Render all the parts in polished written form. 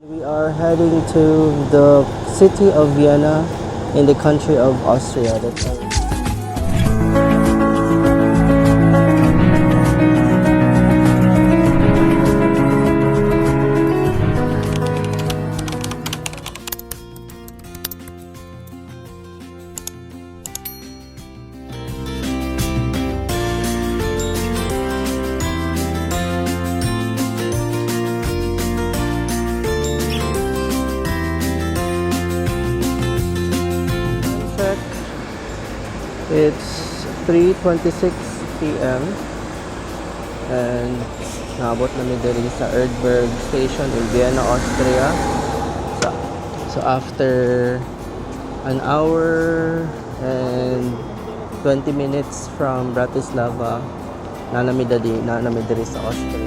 We are heading to the city of Vienna in the country of Austria. That's check. It's 3:26 p.m. and naabot namin diri sa Erdberg station in Vienna, Austria. So after an hour and 20 minutes from Bratislava, na namin diri sa Austria.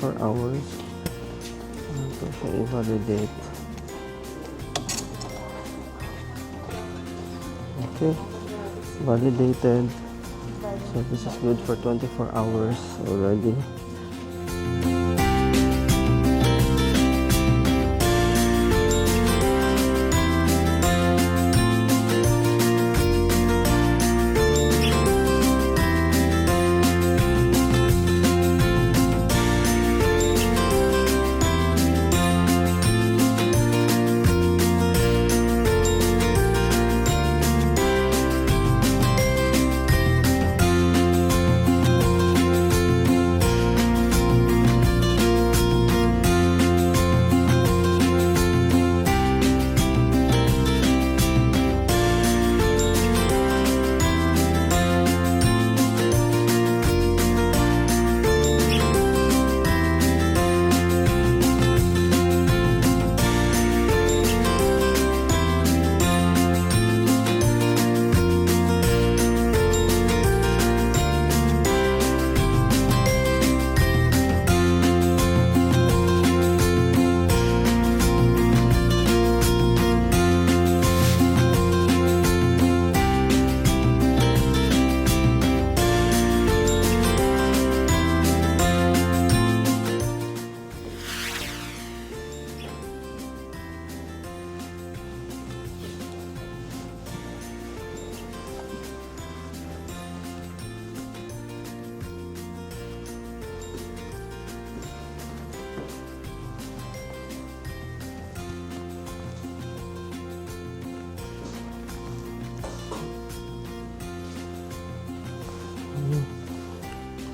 24 hours. Ito siya i-validate. Okay, validated. So this is good for 24 hours already.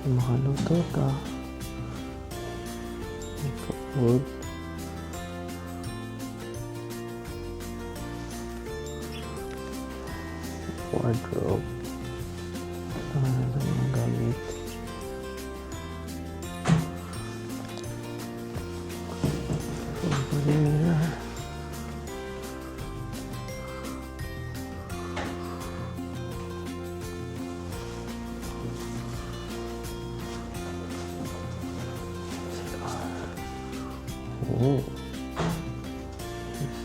Makaluto ka. Wood. Wardrobe. Ano na mga gamit. Mirror. Oh, let's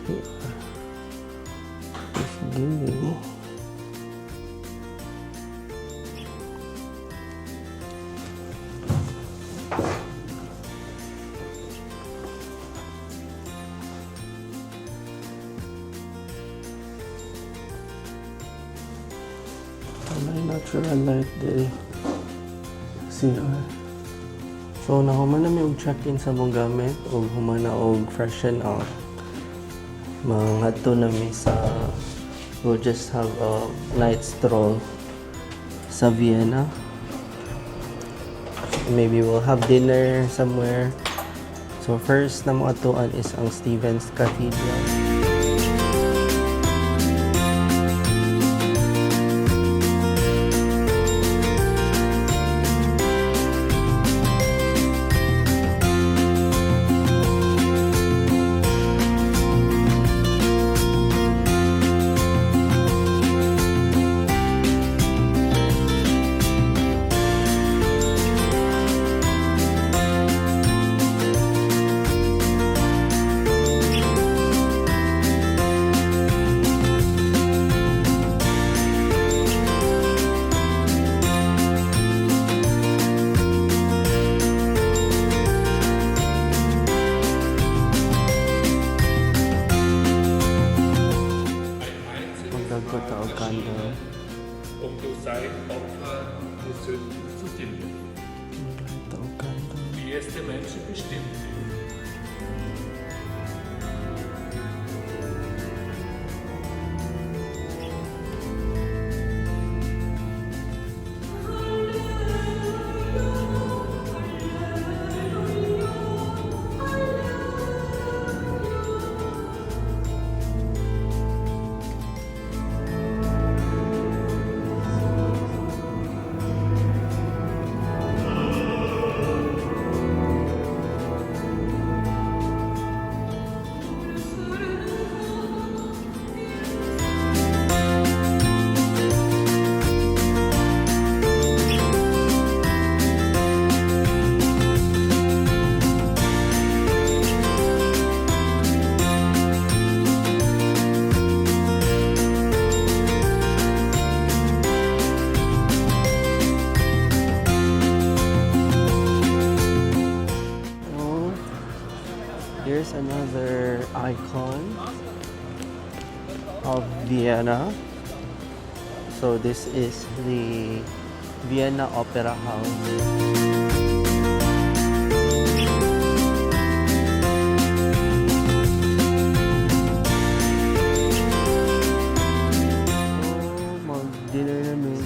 see. It's giving. May natural light there. CR. So nahuman na may check-in sa mong gamit o humana og freshen up. Mangadto na mi sa we'll just have a night stroll sa Vienna. Maybe we'll have dinner somewhere. So first na mo atuan is ang Stevens Cathedral. zünden zu tilgen. Ito, ganda. Wie es der Menschen bestimmt. Oh, here's another icon of Vienna. So this is the Vienna Opera House. Oh, mag-dinner na meal.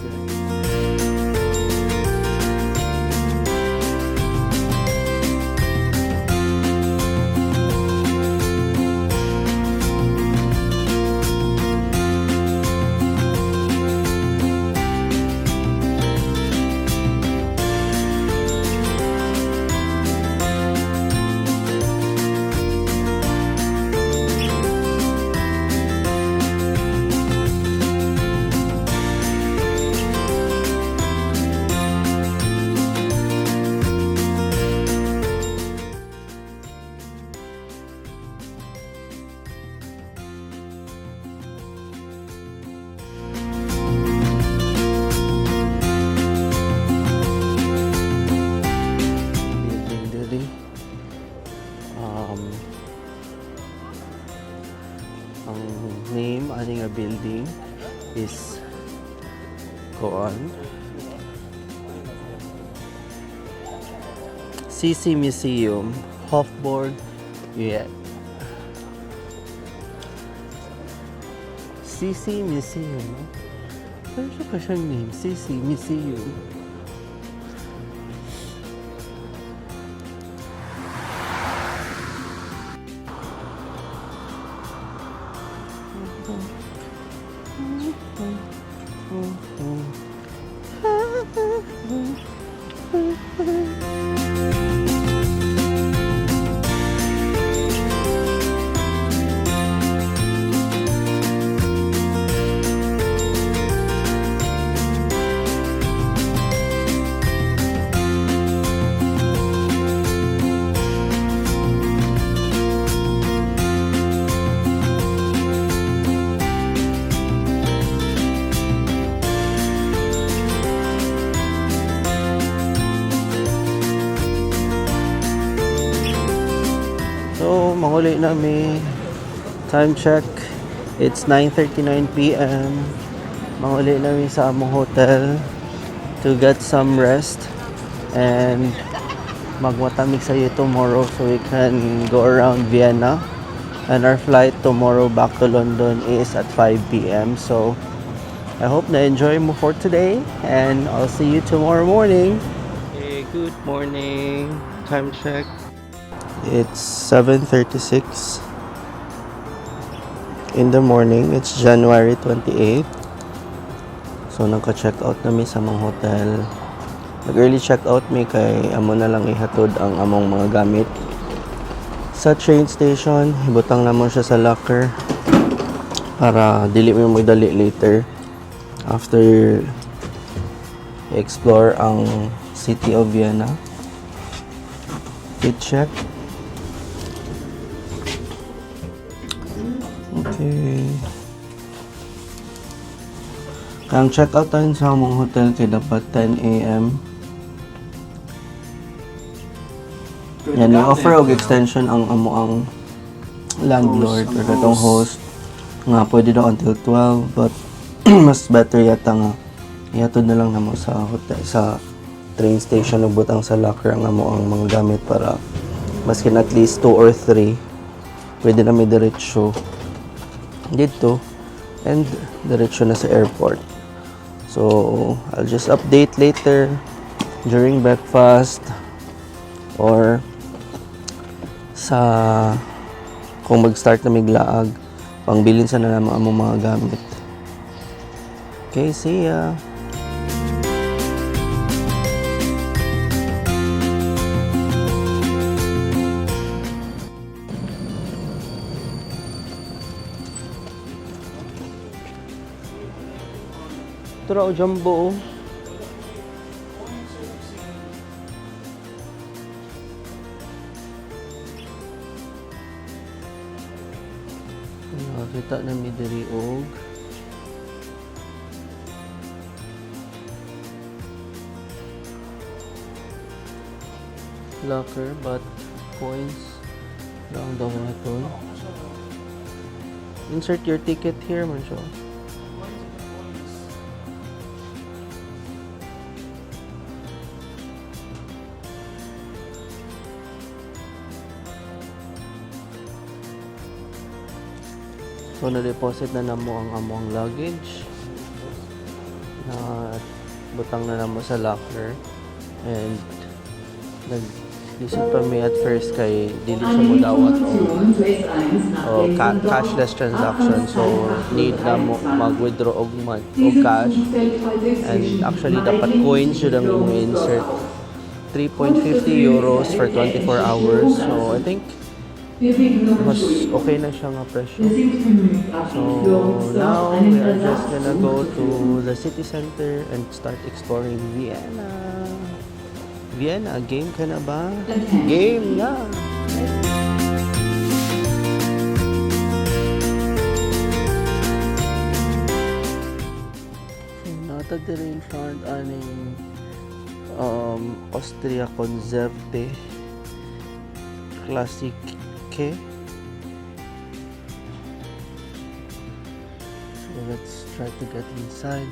Building dili. Ang name aning nga building is Koan CC Museum Hofburg, yeah. CC Museum. Ano siya pa siyang name? CC Museum. So, mahuli na may time check. It's 9:39 p.m. Mahuli na may sa among hotel to get some rest and magwatamig sa you tomorrow so we can go around Vienna. And our flight tomorrow back to London is at 5 p.m. So, I hope na enjoy mo for today and I'll see you tomorrow morning. Hey, good morning. Time check. It's 7:36 in the morning. It's January 28th. So nagka-check out na mi sa mga hotel. Nag-early check out mi kay amo na lang ihatod ang among mga gamit sa train station. Ibutang namon siya sa locker para dili mi magdali later after explore ang city of Vienna. Fit check. Okay. Ang check-out time sa among hotel kay dapat 10 a.m. Yan, offer og extension ang amo ang landlord or katong host nga pwede daw until 12 but mas better yata nga Ihatod na lang namo sa hotel, sa train station ug butang sa locker nga mo ang mga gamit para maskin at least 2 or 3 pwede na may diretsyo dito and diretsyo na sa airport. So, I'll just update later during breakfast or sa kung mag-start na miglaag pangbilin sa na naman ang mga gamit. Okay, see ya! Ito raw, jumbo. Kita na mi diri og locker but coins down the water. Insert your ticket here man siya. So, na-deposit na namo ang among luggage na butang na namo sa locker and nag-isip pa mi at first kay dili siya mo dawat o cashless transaction, so need na mo mag-withdraw og cash and actually dapat coins yun ang i-insert. 3.50 euros for 24 hours, so I think mas okay na siya nga presyo. So now we are just gonna go to the city center and start exploring Vienna. Vienna, game ka na ba? Game na! So natag din in front aning Austria Conserve Classic. Okay. So let's try to get inside.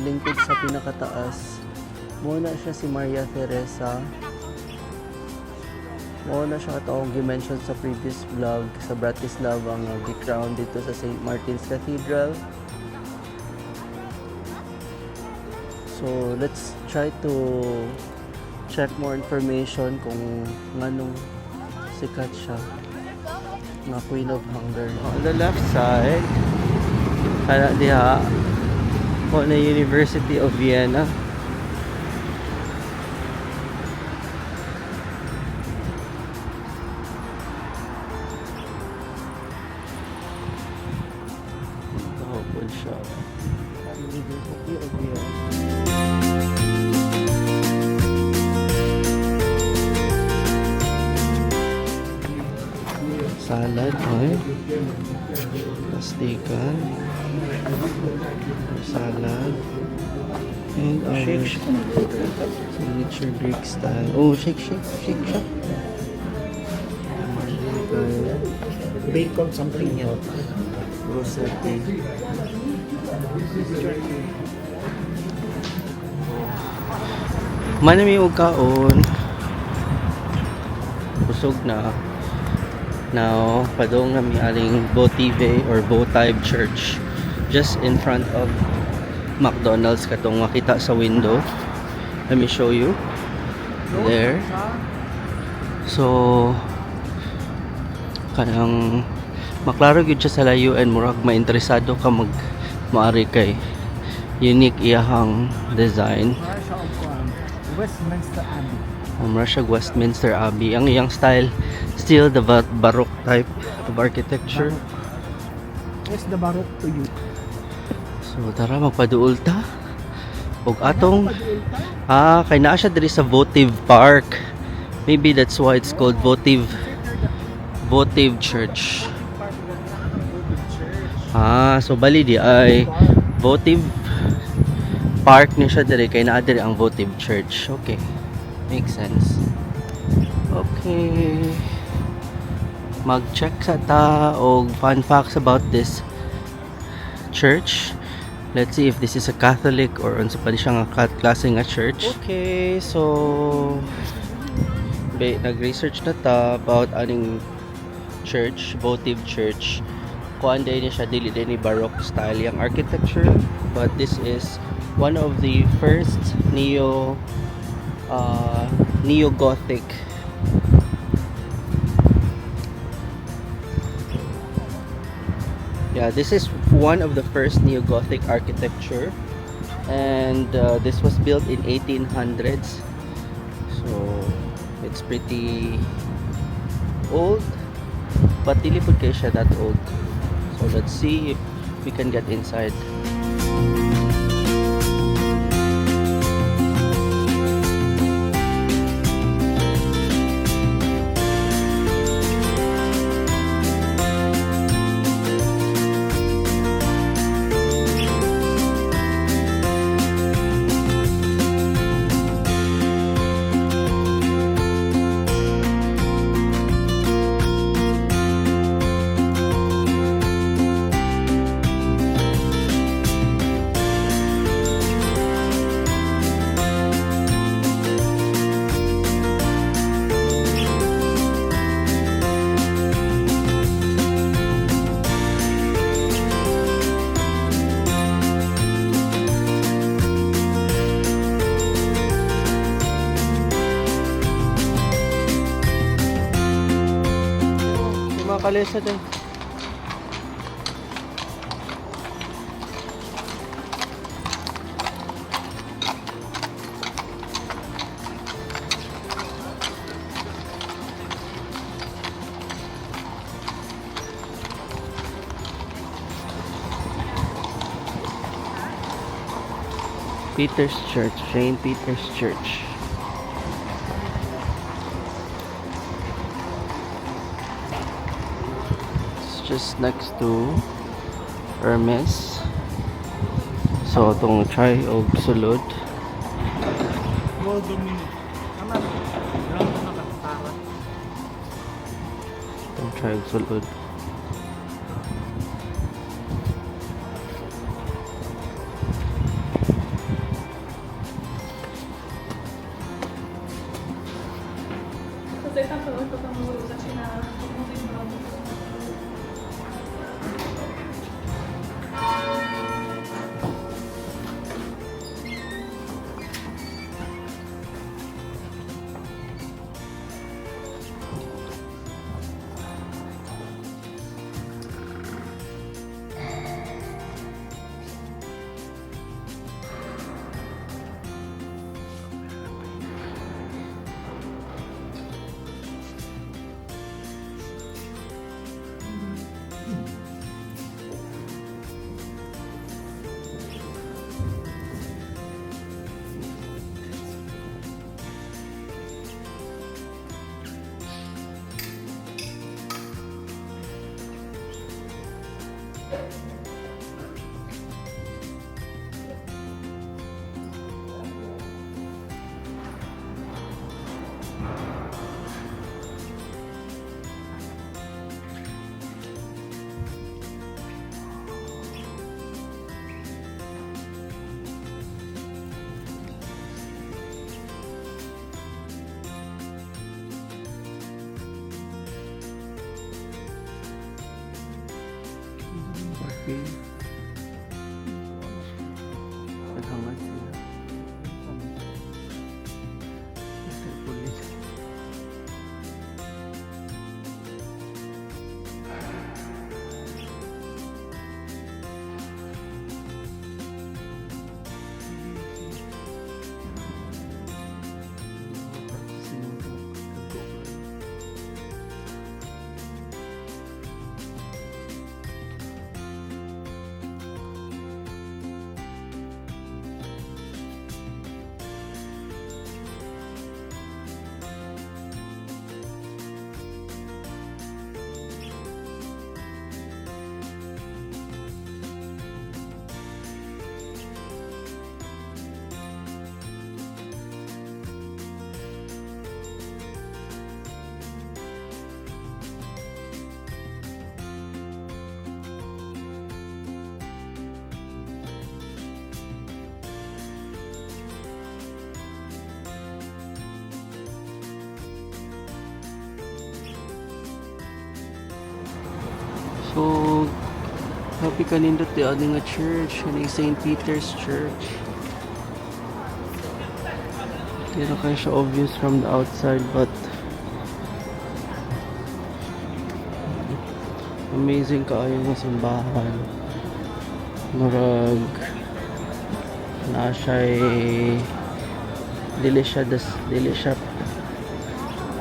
Lingkod sa pinakataas muna siya si Maria Teresa. Muna siya katawang gi-mention sa previous vlog sa Bratislava ang gi-crown dito sa St. Martin's Cathedral. So let's try to check more information kung nganong sikat siya nga Queen of Hungary. On the left side kana diha o na University of Vienna. Ito po siya. University of Vienna. Salad, okay. Plastikan. Salad. And our signature Greek style. Oh, shake. Bacon something else. Rosette. Manami og kaon. Busog na. Now, padong na may aling Votive or Votive Church just in front of McDonald's katong makita sa window. Let me show you. There. So, kanang maklaro gyud siya sa layuan, murag mainteresado ka maari kay unique iyahang design. Westminster Abbey. Russia Westminster Abbey. Ang iyang style still the Baroque type of architecture. Yes, the Baroque to you. So tara magpaduol ta. Og atong kay naa siya diri sa Votive Park. Maybe that's why it's called Votive Church. So bali di ay Votive Park ni siya diri kay naa diri ang Votive Church. Okay. Makes sense. Okay. Mag-check sa ta og fun facts about this church. Let's see if this is a Catholic or unsa pa siya nga klase nga church. Okay, so nag-research na ta about aning church, Votive Church. Kuan day ni siya dili din ni Baroque style yang architecture, but this is one of the first neo-Gothic this is one of the first neo-Gothic architecture, and this was built in 1800s, so it's pretty old, but dili pud kay siya that old. So let's see if we can get inside. Kalesa din. Peter's Church, St. Peter's Church. Just next to Hermes. So itong try og sulod. Itong try og sulod. cave. Naghangat sila. Mr. Police. So, happy kanindot di aning nga church, aning St. Peter's Church. Di na kayo siya obvious from the outside, but amazing kaayo nga simbahan. Murag na siya'y dili siya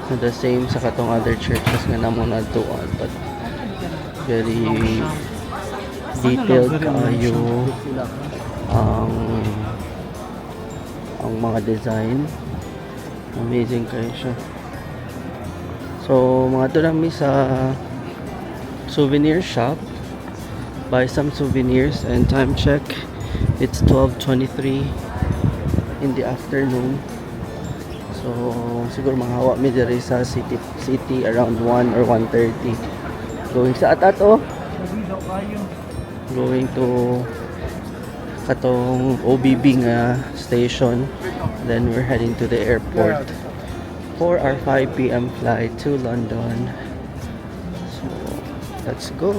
the same sa katong other churches nga namon adtuan, but very detailed kaayo ang mga design. Amazing kayo siya. So mga to lang mi sa souvenir shop, buy some souvenirs, and time check, it's 12:23 in the afternoon. So siguro mahawa mi diri sa city around 1 or 1:30. Going sa atat oh. Going to katong OBB nga station. Then we're heading to the airport for our 5 p.m. flight to London. So let's go.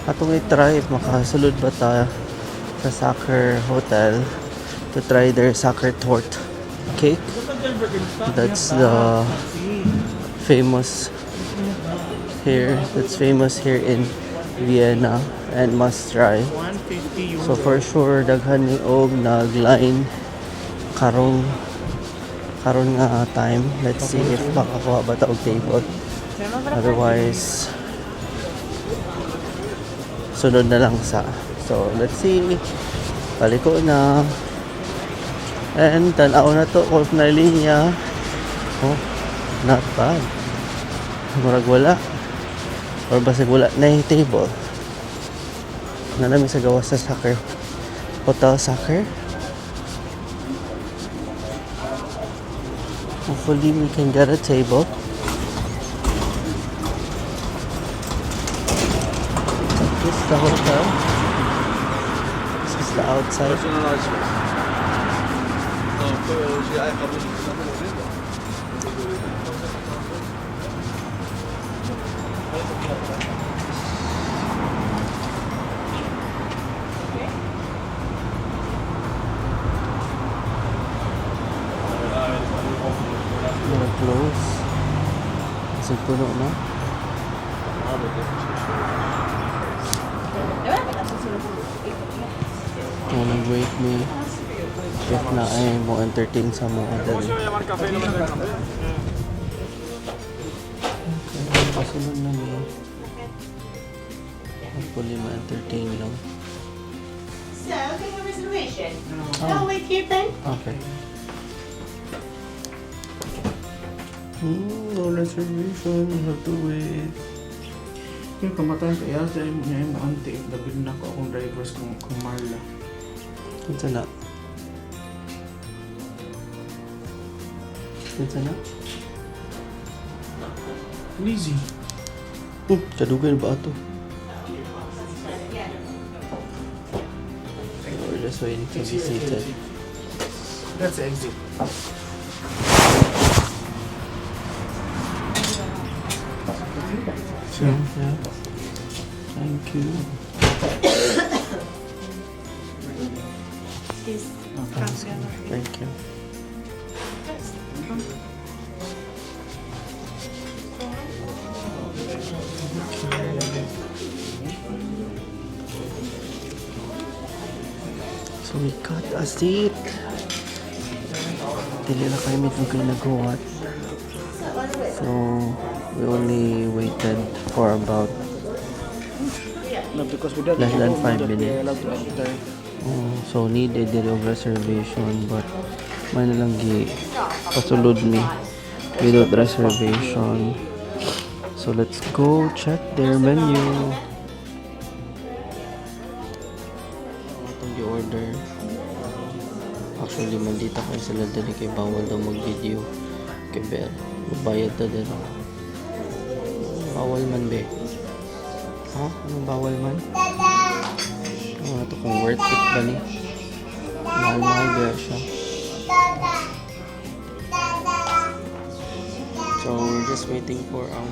Atong i-try makasulod ba ta sa Sacre Hotel to try their Sacre Torte cake. That's the famous here. That's famous here in Vienna and must try. So for sure daghan ni og nagline karong nga time. Let's see if makakuha ba ta og table. Otherwise sunod na lang sa. So let's see. Paliko na. And tanaw na to kung na linya. Oh, not bad. Murag wala. Or basig wala na yung table. Na namin sa gawas sa Sacre Hotel Sacre. Hopefully we can get a table. This is the hotel. This is the outside. Mga close. Kasi puno na. Kung nag-wait me, if na ay mo entertain sa mga dali. Okay, pasunod na nila. Hopefully ma-entertain lang. So, can you have a reservation? Oh, wait here, Ben. Okay. No reservation, we have to wait. Yung kamatayan kaya sa imo niya yung ante, dabil na ko akong drivers kung Marla. Kinsa na? Kinsa na? Easy. Kadugan ba ito? We're just waiting to be seated. That's the exit. So, yeah. Thank you. Is Thank you. So we got a seat. Dili na kayo medyo kayo naghuwat. So we only waited for about No, because we don't Less than know 5 that we minutes. are allowed to enter. so needed a of reservation but may nalang gi pasulod mi without reservation. So let's go check their menu. Itong order. Actually, mandita kayo sila dali kay bawal daw mag-video. Kay Bel. Mabayad na din. Bawal man be. Ha? Anong bawal man? Ano ito kung worth it ba ni? Mahal-mahal ba siya? So we're just waiting for our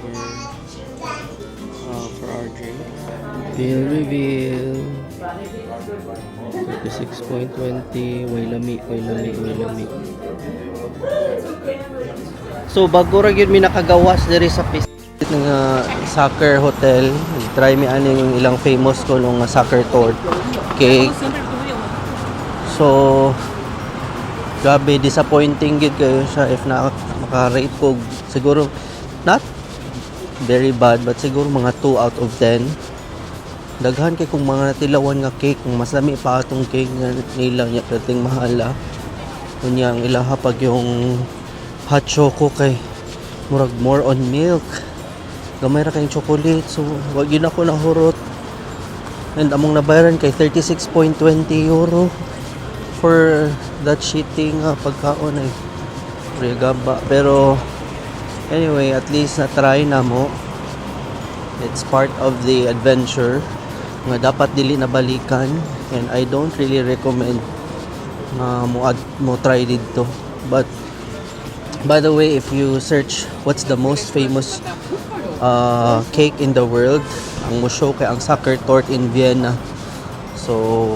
drink. Bill reveal. 36.20. Way lami. So bago ra gyud mi nakagawas diri sa nga soccer hotel. Try mi ani yung ilang famous ko nung soccer tort cake. So grabe disappointing gid kayo siya if na maka-rate ko siguro not very bad but siguro mga 2 out of 10. Daghan kay kung mga tilawan nga cake kung mas lami pa atong cake nga nila nya perting mahala. Kunya ang ilaha pag yung hot choco kay murag more on milk. Gamay ra kayong chocolate so wag yun ako nahurot. And among nabayaran kay 36.20 euro for that shitting pagkaon ay regaba. Pero anyway, at least na-try na mo. It's part of the adventure nga dapat dili na balikan and I don't really recommend na mo try dito. But by the way, if you search what's the most famous cake in the world, ang mo show kay ang soccer tort in Vienna. So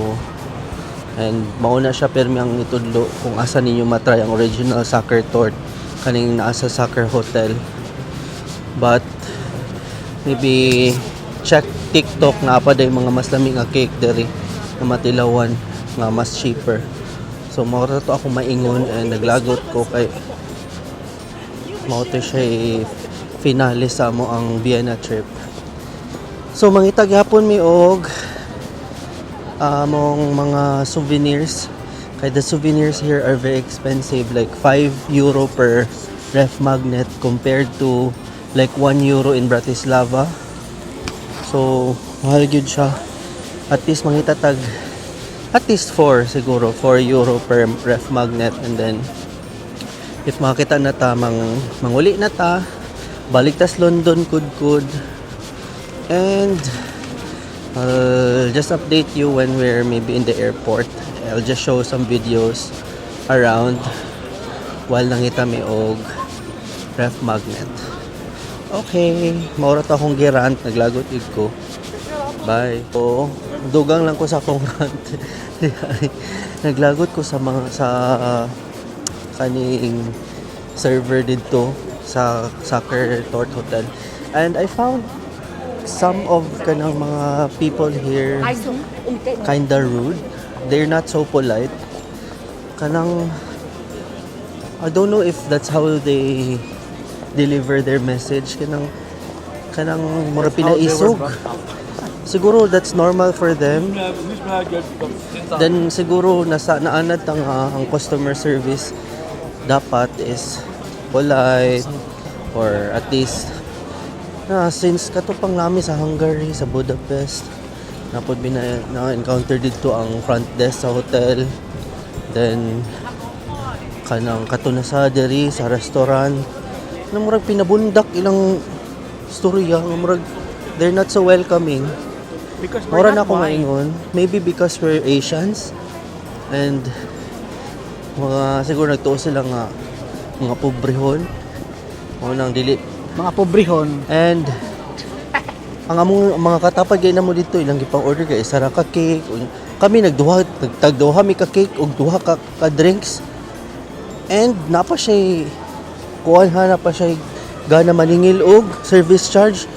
and mauna siya permi ang itudlo kung asa ninyo matry ang original soccer tort kaning naa sa soccer hotel. But maybe check TikTok na pa day mga mas lami nga cake diri na matilawan nga mas cheaper. So mao ra to ako maingon and naglagot ko kay mao to siya finale sa mo ang Vienna trip. So mangita gyapon mi og among mga souvenirs. Kay the souvenirs here are very expensive, like 5 euro per ref magnet compared to like 1 euro in Bratislava. So mahal gyud siya. At least mangita tag at least 4 siguro 4 euro per ref magnet. And then if makita na ta manguli na ta balik tas London kud. And I'll just update you when we're maybe in the airport. I'll just show some videos around while nangita mi og ref magnet. Okay, maura ta akong girant, naglagot ig ko. Bye. So, dugang lang ko sa akong rant. Naglagot ko sa mga kaning server dito sa Soccer Tort Hotel. And I found some of kanang mga people here kinda rude. They're not so polite. Kanang I don't know if that's how they deliver their message. Kanang mura pinaisog. Siguro that's normal for them. Then siguro naanad ang customer service dapat is polite or at least since katupang nami sa Hungary, sa Budapest, napod na-encounter dito ang front desk sa hotel. Then kanang katunasa diri sa restaurant na murag pinabundak ilang storya nga murag they're not so welcoming. Because Mura na ako maingon. Maybe because we're Asians and siguro nagtuo sila nga mga pobrehon o nang dili mga pobrehon. and ang among mga katapag gay namo dito ilang gipang order kay isa ra ka cake. Kami tagduha mi ka cake ug duha ka drinks. And napa siya kuan na pa siya gana maningil og service charge.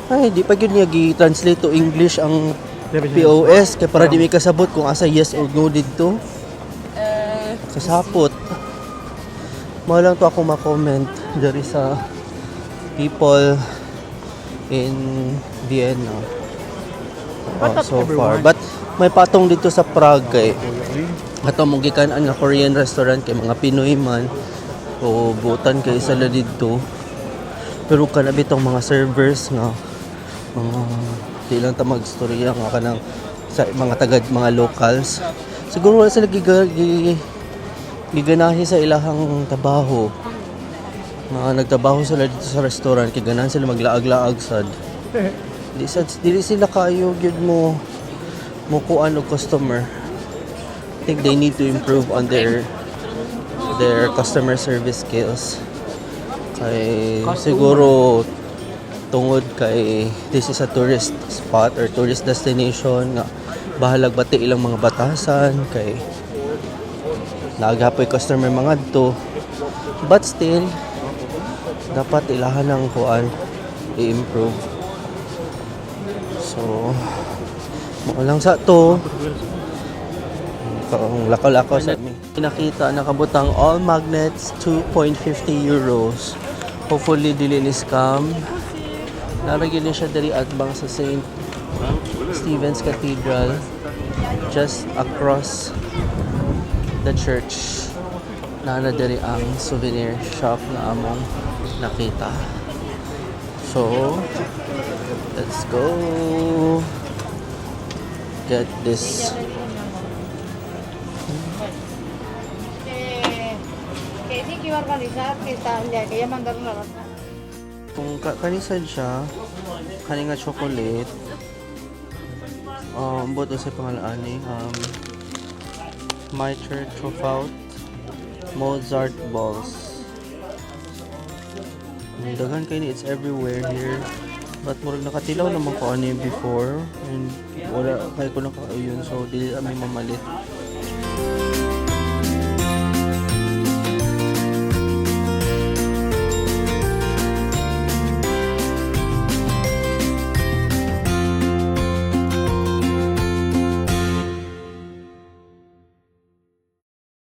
Ay di pa gyud niya gi-translate to English ang POS kay para di mi kasabot kung asa yes or no dito. Kasapot. Mao lang to ako ma-comment diri sa people in Vienna. So far. But may patong dito sa Prague kay ato mong gikan-an nga Korean restaurant kay mga Pinoy man o butan kay sala dito. Pero kanabi tong mga servers nga mga di lang ta magstorya nga kanang sa mga mga locals. Siguro wala sila giganahi sa ilahang trabaho. Nagtrabaho sila dito sa restaurant kay ganahan sila maglaag-laag sad. Dili sila kayo gyud mo kuan og customer. I think they need to improve on their customer service skills. Kay siguro tungod kay this is a tourist spot or tourist destination nga bahalag bati ilang mga batasan kay naagapoy customer mga adto. But still dapat ilahan ng kuan i-improve. So mo lang sa to ang lakaw-lakaw sa amin. Nakita nakabutang all magnets 2.50 euros. Hopefully dili ni scam. Naragyan niya siya diri atbang sa St. Stephen's Cathedral just across the church. Nana diri ang souvenir shop na among nakita. So, let's go get this. Que sí que iba a organizar, que quería mandar una nota. Kung kanisan siya, kani nga chocolate. Buto sa pangalaan ni My Church Trout Mozart balls. Dagan kay ni, it's everywhere here. But murag nakatilaw naman ko ano yung before and wala kay ko na yun, so dili kami mamalit.